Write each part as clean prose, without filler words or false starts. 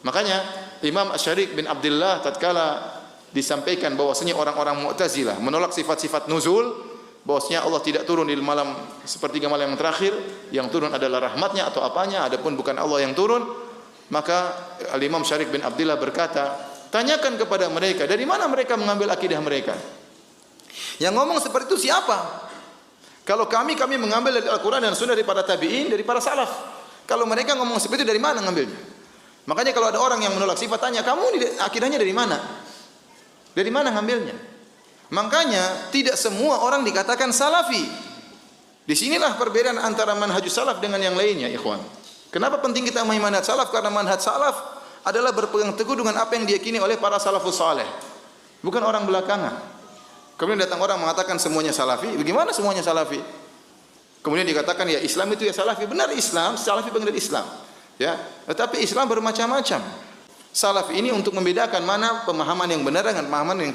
Makanya Imam Asy-Syarik bin Abdullah tatkala disampaikan bahwasanya orang-orang Mu'tazilah menolak sifat-sifat nuzul, bahwasanya Allah tidak turun di malam sepertiga malam yang terakhir, yang turun adalah rahmatnya atau apanya, adapun bukan Allah yang turun, maka Imam Syarik bin Abdullah berkata, tanyakan kepada mereka, dari mana mereka mengambil akidah mereka? Yang ngomong seperti itu siapa? Kalau kami mengambil dari Al-Quran dan Sunnah, dari para tabi'in, dari para salaf. Kalau mereka ngomong seperti itu, dari mana ngambilnya? Makanya kalau ada orang yang menolak sifat, tanya, kamu akidahnya dari mana? Dari mana ngambilnya? Makanya tidak semua orang dikatakan salafi. Disinilah perbedaan antara manhajus salaf dengan yang lainnya, ikhwan. Kenapa penting kita memahami manhaj salaf? Karena manhaj salaf adalah berpegang teguh dengan apa yang diyakini oleh para salafus saleh, bukan orang belakangan. Kemudian datang orang mengatakan semuanya salafi. Bagaimana semuanya salafi? Kemudian dikatakan ya Islam itu ya salafi. Benar, Islam, salafi bagian dari Islam. Ya, tetapi Islam bermacam-macam. Salaf ini untuk membedakan mana pemahaman yang benar dengan pemahaman yang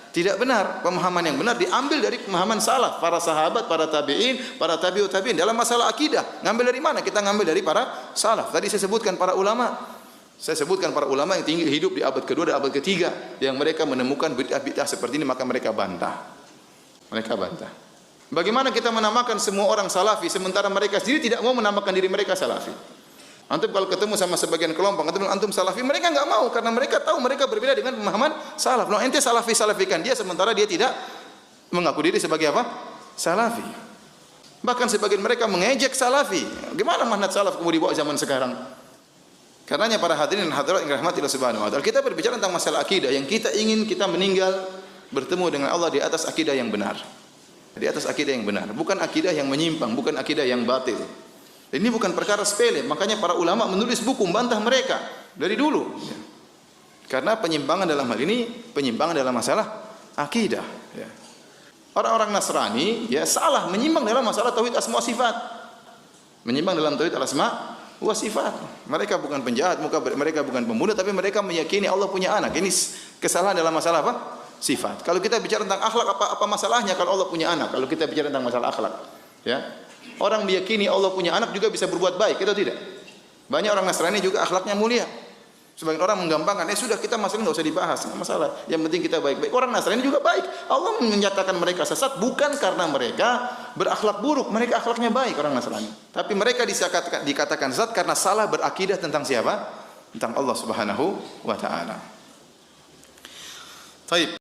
tidak benar. Pemahaman yang benar diambil dari pemahaman salaf, para sahabat, para tabi'in, para tabi'ut tabi'in. Dalam masalah akidah, ngambil dari mana? Kita ngambil dari para salaf. Tadi saya sebutkan para ulama. Saya sebutkan para ulama yang tinggi hidup di abad kedua dan abad ketiga, yang mereka menemukan bid'ah-bid'ah seperti ini, maka mereka bantah. Mereka bantah. Bagaimana kita menamakan semua orang salafi sementara mereka sendiri tidak mau menamakan diri mereka salafi? Antum kalau ketemu sama sebagian kelompok, antum salafi, mereka enggak mau karena mereka tahu mereka berbeda dengan pemahaman salaf. Loh, ente salafikan dia sementara dia tidak mengaku diri sebagai apa? Salafi. Bahkan sebagian mereka mengejek salafi. Gimana manhaj salaf kemudian dibawa zaman sekarang? Karenanya para hadirin dan hadirat yang dirahmati Allah Subhanahu wa taala, kita berbicara tentang masalah akidah yang kita ingin kita meninggal bertemu dengan Allah di atas akidah yang benar. Di atas akidah yang benar, bukan akidah yang menyimpang, bukan akidah yang batil. Ini bukan perkara sepele, makanya para ulama menulis buku membantah mereka dari dulu. Karena penyimpangan dalam hal ini, penyimpangan dalam masalah akidah. Orang-orang Nasrani ya salah, menyimpang dalam masalah tauhid asma wa sifat. Menyimpang dalam tauhid asma wa sifat. Mereka bukan penjahat, mereka bukan pembunuh, tapi mereka meyakini Allah punya anak. Ini kesalahan dalam masalah apa? Sifat. Kalau kita bicara tentang akhlak, apa masalahnya kalau Allah punya anak? Kalau kita bicara tentang masalah akhlak, ya. Orang meyakini Allah punya anak juga bisa berbuat baik, itu tidak? Banyak orang Nasrani juga akhlaknya mulia. Sebagian orang menggampangkan, sudah kita masalah enggak usah dibahas, enggak masalah. Yang penting kita baik-baik. Orang Nasrani juga baik. Allah menyatakan mereka sesat bukan karena mereka berakhlak buruk, mereka akhlaknya baik orang Nasrani. Tapi mereka dikatakan sesat karena salah berakidah tentang siapa? Tentang Allah Subhanahu wa taala. Baik.